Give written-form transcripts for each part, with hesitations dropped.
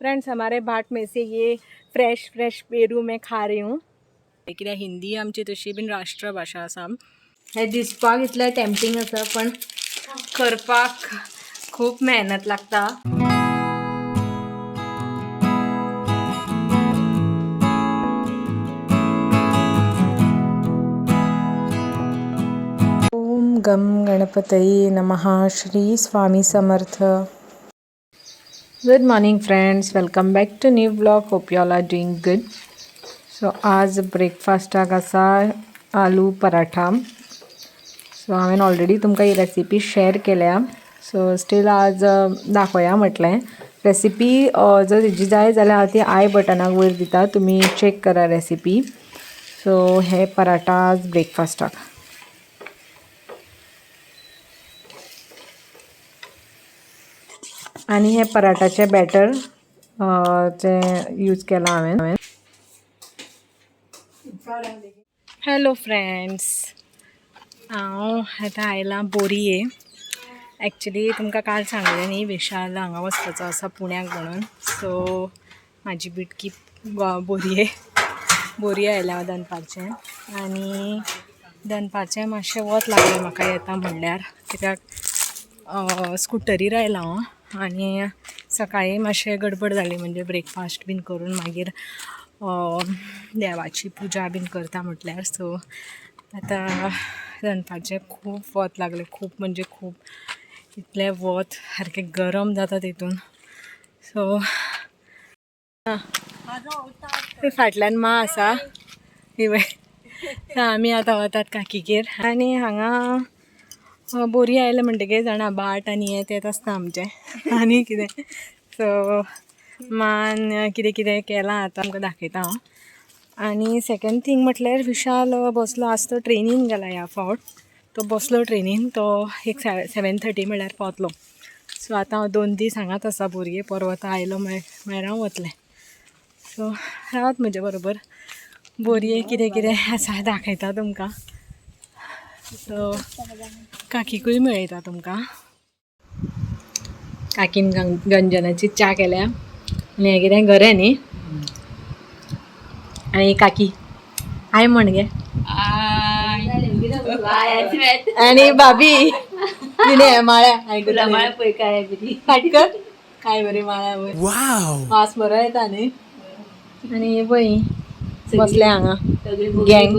Friends हमारे बाट में से ये फ्रेश पेरू मैं खा रही हूँ। कित्याक हिंदी आमची तशी बीन राष्ट्रभाषा आसा। हे दिसपाक इतलें टेम्पटिंग आसा पण करपाक खूब मेहनत लागता। ओम गम गणपतये नमः। Shri Swami Samarth. Good morning friends, welcome back to new blog. Hope you all are doing good. So आज ब्रेकफास्टाक आसा आलू पराठा। सो हांवें ऑलरेडी तुमकां ही रेसिपी शेअर केल्या, सो स्टील आज दाखोवया म्हटलें। रेसिपी जर तेजी जाय जाल्यार हांव ती आय बटनाक वयर दिता, तुमी चेक करा रेसिपी। सो हे पराठा आज ब्रेकफास्टाक। आणि हे पराठाचे बॅटर जे यूज केला हांवें। हॅलो फ्रेंड्स, हांव आतां आयलां बोरये। एक्चुली तुमकां काल सांगलें न्ही विशाल हांगा वचपाचो आसा पुण्याक म्हणून। सो म्हाजी बिटकी बोरये आयल्या हांव दनपारचें। आनी दनपारचें मातशें वत लागलें म्हाका येता म्हणल्यार, कित्याक स्कुटरीर आयलां हांव आनी सकाळीं मातशें गडबड जाली, म्हणजे ब्रेकफास्ट बीन करून मागीर देवाची पुजा बीन करता म्हटल्यार। सो आतां दनपारचें खूब वत लागलें, खूब म्हणजे खूब, इतलें वत सारकें गरम जाता तितून। सो फाटल्यान मा आसा आमी आतां वतात काकीगेर। आनी हांगा बोरये आयले म्हणटकीर जाणा बाट आनी हें तेत आसता आमचें आनी कितें। सो मान कितें कितें केलां आतां आमकां दाखयता हांव। आनी सेकेंड थिंग म्हटल्यार विशाल बसलो आज, तो ट्रेनीन गेला ह्या फावट। तो बसलो ट्रेनीन, तो एक 7:30 म्हळ्यार पावतलो। सो आतां हांव 2 दीस हांगाच आसा बोरये, परवत आयलो म्हळ्यार हांव वतलें। सो रावत म्हजे बरोबर, बोरये कितें कितें आसा दाखयता तुमकां। सो काकीकूय मेळयता तुमकां। काकीन गंजनाची च्या केल्या आनी हें कितें गरें न्ही। आनी काकी हाय म्हण गे। आणि भाभी तिने माळ्या पळय काय बरी फाटकर काय बरी माळ्या वास बरो येता न्ही। आनी पळय बसले हांगा गँग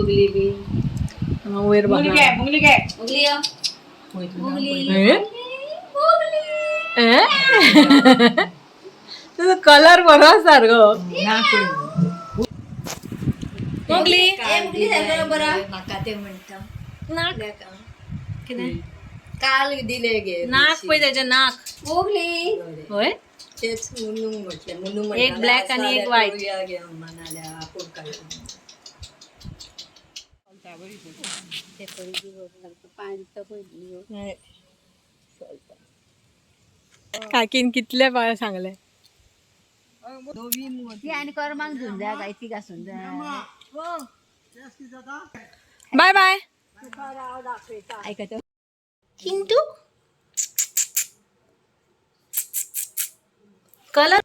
वयर तुजो कलर बरो आसा सारको। मोगली म्हाका ते म्हणटा नाक कितें काल दिले गे नाक पळय तेजें नाक। मोगली होय तेच मुनू म्हटलें, मुनू एक ब्लॅक आनी एक व्हाईट म्हणाल्या आपूण काय काकीन कितले पाळ सांगले आनी कर्माक झुंजा काय ती घासून बाय बाय ऐकत किंतु कलर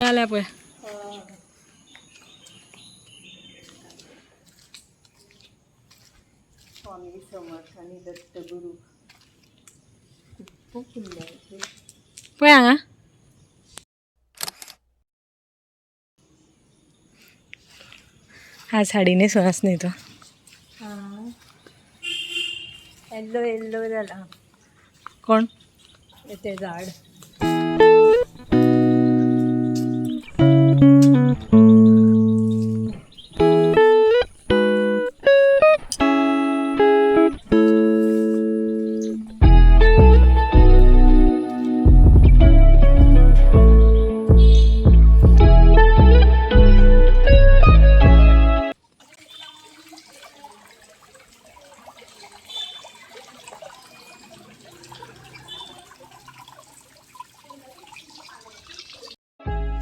आल्या पळय। स्वामी समर्थ आणि दत्त गुरु खूप सुंदर पळय हांगा। हा साडी न्हेसून न्ही तो येल्लो येल्लो जाला कोण ते झाड।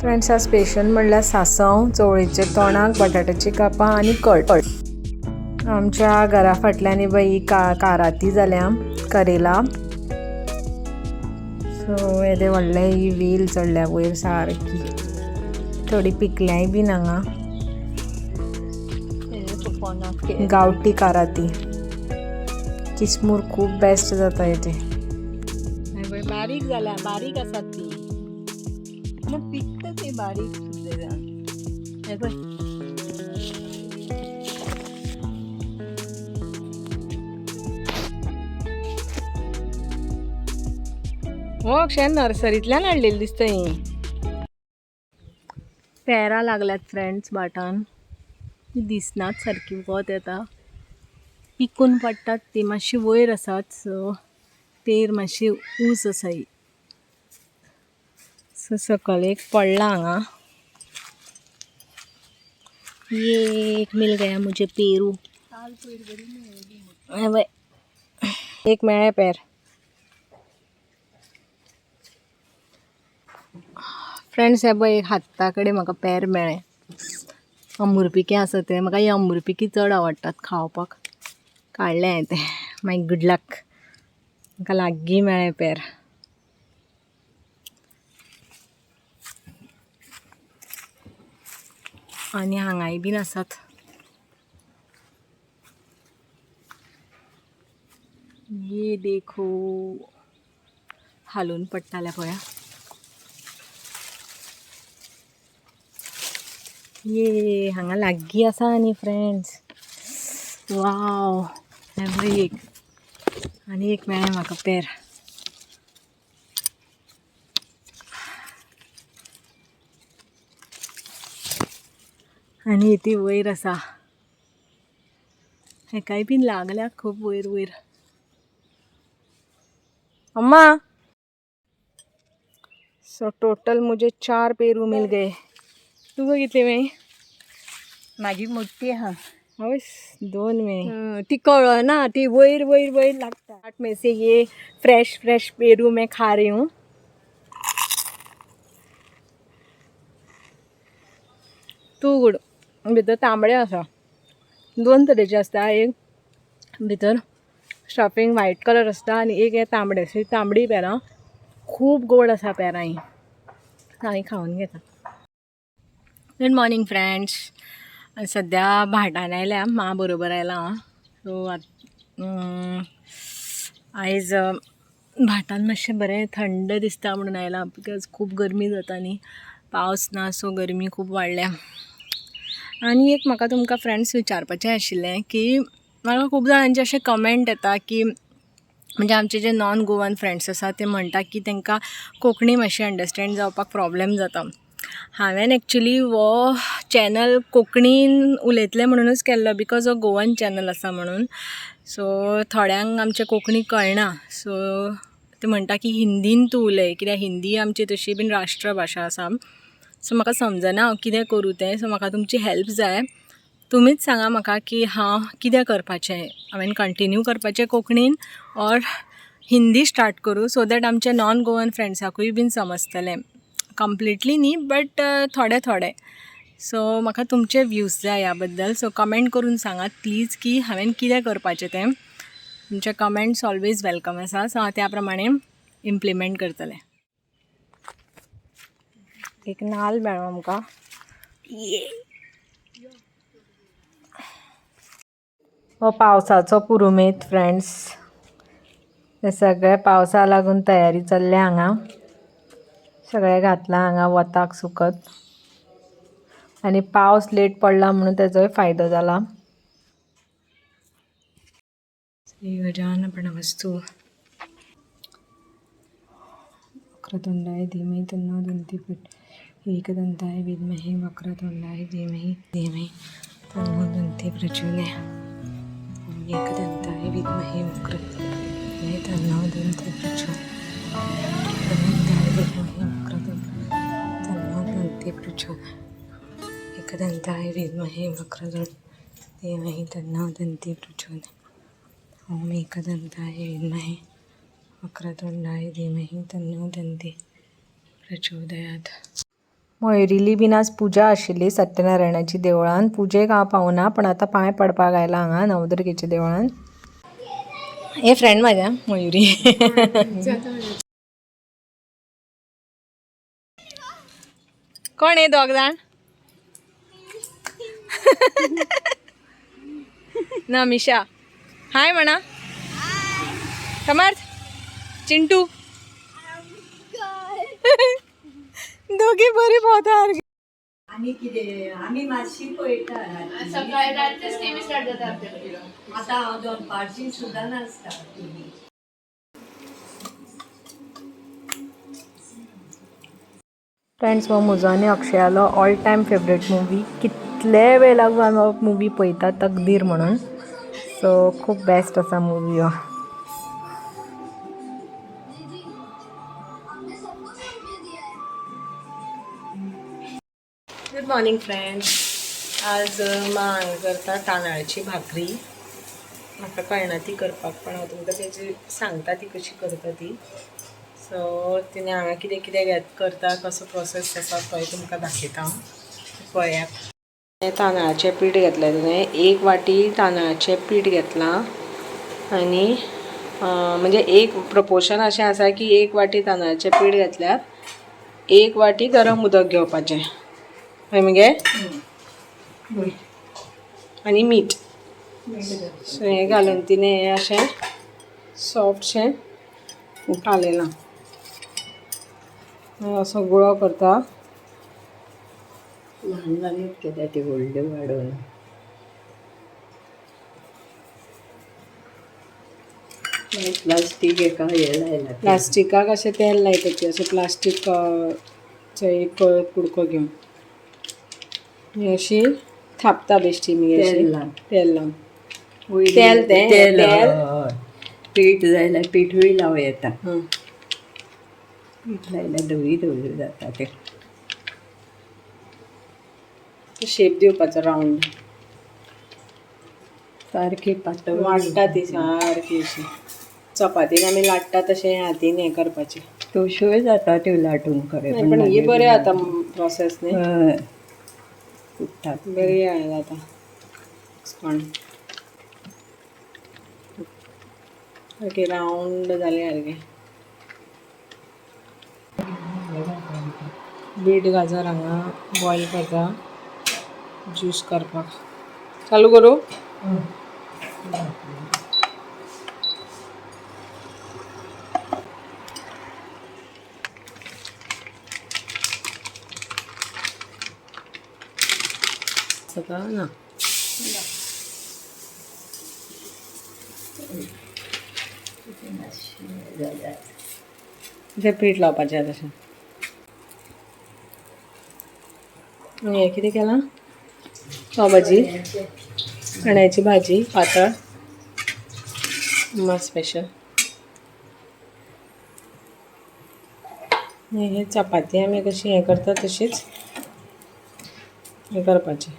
फ्रेंड्स, आज स्पेशल म्हणल्यार सांसव, चवळीचे तोणाक, बटाट्याची कापां आनी कट. आमच्या घरा फाटल्यान बाई काराती जाल्या करेला. सो येदे व्हडले ही वेल चडल्या वयर सारकी. थोडी पिकल्याय बीन हांगा. गावठी काराती किसमूर खूब बेस्ट जाता येते. बारीक जाल्या, बारीक आसात ती पिकता ती बारीक हो अक्षय नर्सरीतल्यान हाडलेली दिसता ही. पेरां लागल्यात फ्रेंड्स बाटान. दिसनात सारकी वत येता. पिकून पडटात ती मातशी वयर आसात. सो पेर मातशी ऊस आसा ही. सो सकल एक पडला हांगा. ये एक मिल गया मुझे पेरू. एक मेळे पेर. फ्रेंड्स हे पळय एक हाता कडेन म्हाका पेर मेळ्ळे. अमुरपिके आसा ते म्हाका ही अमुरपिकी चड आवडटात खावपाक. काडले हांवें ते. मागीर गुड लक. म्हाका लागीं मेळ्ळे पेर. आनी हांगाय बीन आसात. ये देखो हालून पडटाले पळया. ये हांगा लागीं आसा आनी फ्रेंड्स. वाव. एक आनी एक मेळ्ळें म्हाका पेर. आनी ती वयर आसा. हेकाय बीन लागल्या खूब वयर वयर. अम्मा. सो टोटल मुझे 4 पेरू मिल गए. तुका कितले मेळ्ळे? माझी मोठी हा. हय 2 मेळ्ळे. ती कळना, ती वयर वयर वयर लागता. 8 में से ये फ्रेश फ्रेश पेरू मैं खा रही हूँ. Too good. भितर तांबडे आसा. 2 तरेचे आसता. एक भितर स्टफिंग व्हाईट कलर आसता आनी एक हे तांबडे. सो तांबडी पेरां खूब गोड आसा पेरां ही. हांवें खावन घेता. Good morning friends. सद्या भाटान आयल्या. मा बरोबर आयला हांव. सो आयज भाटान मातशें बरें थंड दिसता म्हणून आयला. बिकॉज खूब गरमी जाता न्ही. पावस ना सो गरमी खूब वाडल्या. आनी एक म्हाका तुमकां फ्रेंड्स विचारपाचें आशिल्लें की म्हाका खूब जाणांचे अशे कमेंट येता की म्हणजे आमचे जे नॉन गोवन फ्रेंड्स आसा ते म्हणटा की तांकां कोंकणी मातशी अंडरस्टँड जावपाक प्रॉब्लेम जाता. हांवें एक्चुली हो चॅनल कोंकणीन उलयतलें म्हणूनच केल्लो बिकॉज हो गोवन चॅनल आसा म्हणून. सो थोड्यांक आमचे कोंकणी कळना. सो ते म्हणटा की हिंदीन तूं उलय कित्याक हिंदी आमची तशी बीन राष्ट्रभाशा आसा. सो म्हाका समजना हांव कितें करूं तें. सो म्हाका तुमची हेल्प जाय. तुमीच सांगा म्हाका की हांव कितें करपाचें. हांवें कंटिन्यू करपाचें कोंकणीन ऑर हिंदी स्टार्ट करूं सो दॅट आमचे नॉन गोवन फ्रेंड्साकूय बीन समजतलें. कंप्लिटली न्ही बट थोडे थोडे. सो म्हाका तुमचे व्ह्यूज जाय ह्या बद्दल. सो कमेंट करून सांगात प्लीज की हांवें कितें करपाचें तें. तुमचे कमेंट्स ऑलवेज वेलकम आसा. सो हांव त्या प्रमाणे इम्प्लिमेंट करतलें. एक नाल्ल मेळ्ळो आमकां. हो पावसाचो पुरुमेत फ्रेंड्स. हे सगळे पावसा लागून तयारी चल्ल्या हांगा. सगळे घातला हांगा वताक सुकत. आनी पावस लेट पडला म्हणून तेजोय फायदो जाला. श्री गजानन प्रणवस्तु. वक्रतुंडाय धीमहि तन्नो दन्ति प्रचोदयात्. एकदन्ताय विद्महे वक्रतुंडाय धीमहि तन्नो दन्ति प्रचोदयात्. एकदन्ताय विद्महे वक्रतुंडाय तन्नो दन्ति प्रचोदयात्. एकदन्ताय विद्महे वक्रतुंडाय धीमहि तन्नो दन्ति प्रचोदयात्. ओम एकदन्ताय विद्महे वक्रतुंडाय धीमहि तन्नो दन्ति प्रचोदयात्. मयुरीली बीन आज पुजा आशिल्ली सत्यनारायणाची देवळान. पुजेक हांव पावना पण आतां पांय पडपाक आयला हांगा नवदुर्गेच्या देवळान. हे फ्रेंड माझ्या मयुरी. कोण हे दोग जाण? ना मिशा हाय म्हणा. समर्थ चिंटू दोघी बरी भोंवता आम्ही किती आम्ही मातशी पळयता सकाळी रात्रीच टीव्ही स्टार्ट जाता आमच्या. आता हांव दनपारची सुद्दां नासता. फ्रेंड्स हो म्हजो आनी अक्षयालो ऑल टायम फेवरेट मुवी. कितले वेळ लागून हो मुवी पळयता तकदीर म्हणून. सो खूब बेस्ट आसा मुवी हो. Good morning friends. आज हांगा करता तांदळाची भाकरी. म्हाका कळना ती करपाक पण हांव तुमकां तेजी सांगता ती कशी करता ती. सो तिने हांगा कितें कितें करता कसो प्रोसेस आसा तोय तुमकां दाखयता. पळयात. तांदळाचें पीठ घेतलें तिणें. 1 वाटी तांदळाचें पीठ घेतलां आनी म्हणजे एक प्रपोर्शन अशें आसा की 1 वाटी तांदळाचें पीठ घेतल्यार 1 वाटी गरम उदक घेवपाचें. हय मगे आनी मीठ. सो हें घालून तिणें हें अशें सॉफ्टशें कालयलां. असो गुळो करता. ल्हान ल्हान कितें ती व्हडल्यो वाडोवन प्लास्टीक एका हे लायला. प्लास्टिकाक अशें तेल लायता अशें प्लास्टीकचो एक कुडको घेवन ही अशी थापता बेश्टी मी तेल लावन. तेल लावन. तेल तेल तेल तेल. पीठ जाल्यार पिठूय लावं येता. हां पीठ लायल्यार धवी धवी जाता ते. शेप दिवपाचो रावंड. सारकी पातळ वाडटा ती सारकी अशी. चपातीक आमी लाटता तशें हातीन हें करपाचें. तोश्योय जाता त्यो लाटून खरें. पण ही बरें जाता प्रोसेस न्ही. हय फुट्टात. बरी जाता. पण सारकी रावंड जाले सारकें. बीट गाजर हांगा बॉयल करता ज्यूस करपाक. चालू करूं? सका ना ते पीठ लावपाचें तशें. आनी हें कितें केलां? पाव भाजी, चण्याची भाजी पातळ मस्त स्पेशल. हे चपाती आमी कशी हें करता तशीच हें करपाची.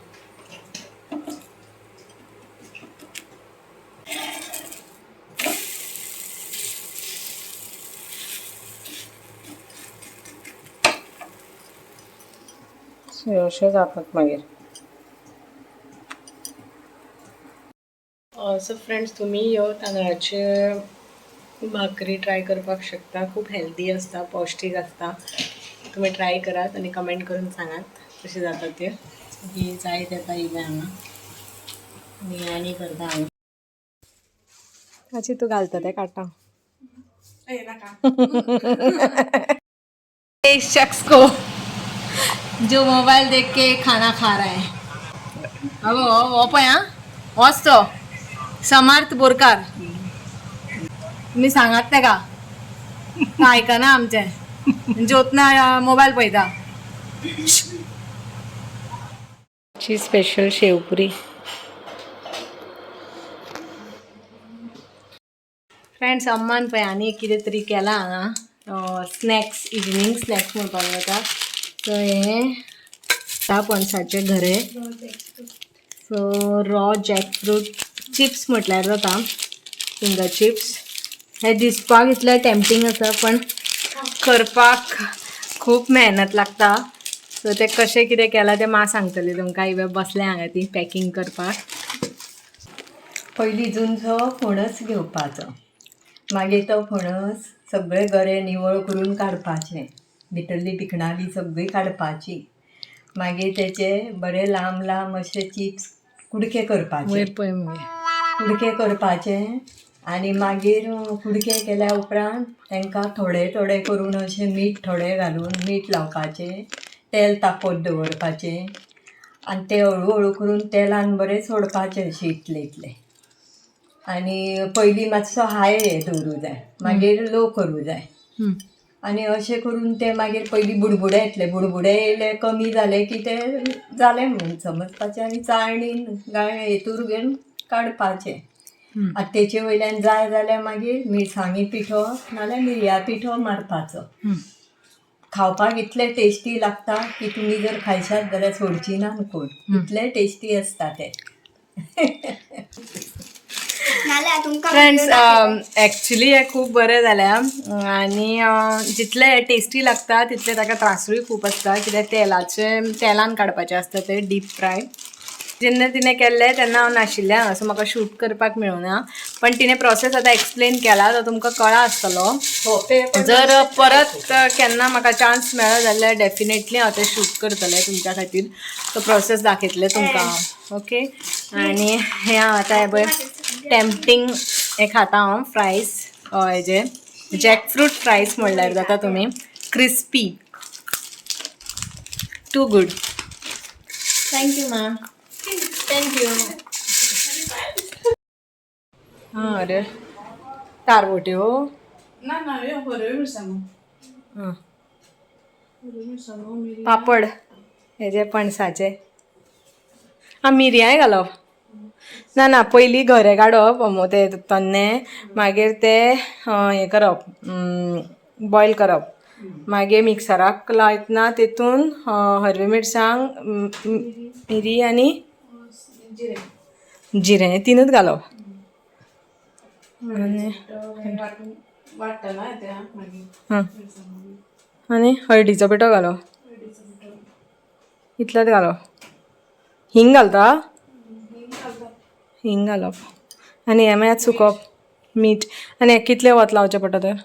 अशें जातात मागीर. सो फ्रेंड्स तुमी ह्यो तांदळाचे भाकरी ट्राय करपाक शकता. खूब हेल्दी आसता, पौश्टीक आसता. तुमी ट्राय करात आनी कमेंट करून सांगात कशें जाता त्यो. ही जायत येता इल्लें हांगा आनी करता हांगा. ताची तूं घालता तें काडटा. इस शख्स को जो मोबाइल देख के खाना खा रहा है. अब हो पळय हां होच तो समर्थ बोरकार. तुम्ही सांगात तेका तो आयकना आमचें. ज्योतना मोबायल पळयता. ची स्पेशल शेवपुरी. फ्रेंड्स अम्मान पळय आनी कितें तरी केलां हांगा. स्नॅक्स इवनिंग स्नॅक्स म्हणपाक जाता. सो हें पणसाचे घरे. सो रॉ जॅकफ्रूट चिप्स म्हटल्यार जाता. Finger chips. हे दिसपाक इतलें टेम्पटींग आसा पण करपाक खूब मेहनत लागता. सो ते कशें कितें केलां तें मा सांगतली तुमकां इवे बसलें हांगा ती पॅकिंग करपाक. पयलीं जुनचो फणस घेवपाचो, मागीर तो फणस सगळे गरे निवळ करून काडपाचे, भितरली भिकणां बी सगळीं काडपाची. मागीर तेचे बरे लांब लांब अशे चिप्स कुडके करपाचे, वयर पळय मगे. कुडके करपाचे आनी मागीर कुडके केल्या उपरांत तांकां थोडे थोडे करून अशें मीठ थोडें घालून मीठ लावपाचें, तेल तापोवत दवरपाचें आनी ते हळू हळू करून तेलान बरें सोडपाचें अशें इतलें इतलें. आनी पयलीं मातसो हाय दवरूं जाय, मागीर लो करूं जाय. आनी अशें करून ते मागीर पयलीं बुडबुडे येतले, बुडबुडे येयले कमी जाले की ते जालें म्हणून समजपाचें आनी चाळणीन हेतूर घेवन काडपाचें. आतां तेचे वयल्यान जाय जाल्यार मागीर मिरसांगी पिठो नाल्यार मिरया पिठो मारपाचो. खावपाक इतलें टेस्टी लागता की तुमी जर खायशात जाल्यार सोडची ना कोण, इतलें टेस्टी आसता ते. फ्रेंड्स एक्चुली हें खूब बरें जालें आनी जितलें हें टेस्टी लागता तितलें ताका त्रासूय खूब आसता, कित्याक तेलान काडपाचें आसता तें डीप फ्राय. जेन्ना तिणें केल्लें तेन्ना हांव नाशिल्लें हांगा, सो म्हाका शूट करपाक मेळूना, पण तिणें प्रोसेस आतां एक्सप्लेन केला तो तुमकां कळ्ळा आसतलो. जर परत केन्ना म्हाका चान्स मेळ्ळो जाल्यार डेफिनेटली हांव तें शूट करतलें तुमच्या खातीर, तो प्रोसेस दाखयतलें तुमकां. ओके, आनी हें हांव आतां हें पळय टेम्पटींग हें खाता हांव फ्रायज, हेजे जॅकफ्रूट फ्रायज म्हणल्यार जाता तुमी, crispy, too good. Thank you ma'am, thank you. हां अरे तारवट्यो ना ना यो बरोबर मिरसांगो. हां, बरोबर मिरसांगो मिरी. पापड हेजे पणसाचे. हां मिरयाय घालप. ना ना पयलीं घरे काडप ते तन्ने, मागीर ते हें करप बॉयल करप, मागीर मिक्सराक लायतना तितून हरवी मिरसांग, मिरी आनी जिरें हें तिनूच घालप. आनी वाट्टना येते मागीर हां, आनी हळदीचो पिठो घालप, इतलेंच घालप. हिंग घालता, हिंग घालप आनी हें मागीर सुकोवप, मीठ. आनी हें कितलें वत लावचें पडटा तर?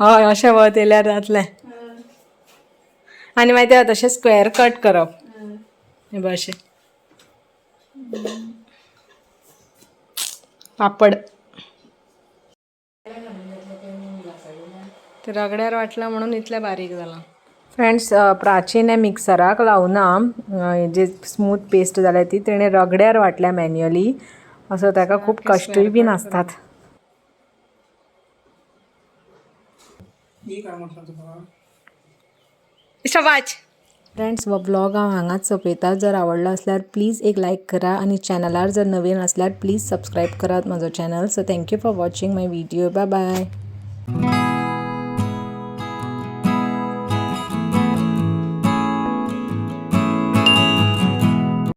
हय अशें वत येयल्यार जातलें. आनी मागीर ते तशें स्क्वेअर कट करप, हे पळय अशें. पापड ते रगड्यार वाटला म्हणून इतलें बारीक जालां. फ्रेंड्स प्राचीन हें मिक्सराक लावना, जे स्मूथ पेस्ट जाल्या ती तेणें रगड्यार वाटल्या मॅन्युअली, असो ताका खूब कश्टूय बीन आसतात. शाबाश. फ्रेंड्स हो ब्लॉग हांव हांगाच सोंपयता. जर आवडलो असल्यार प्लीज एक लायक करा आनी चॅनलार जर नवीन असल्यार प्लीज सबस्क्रायब करात म्हजो channel. So thank you for watching my video. Bye bye.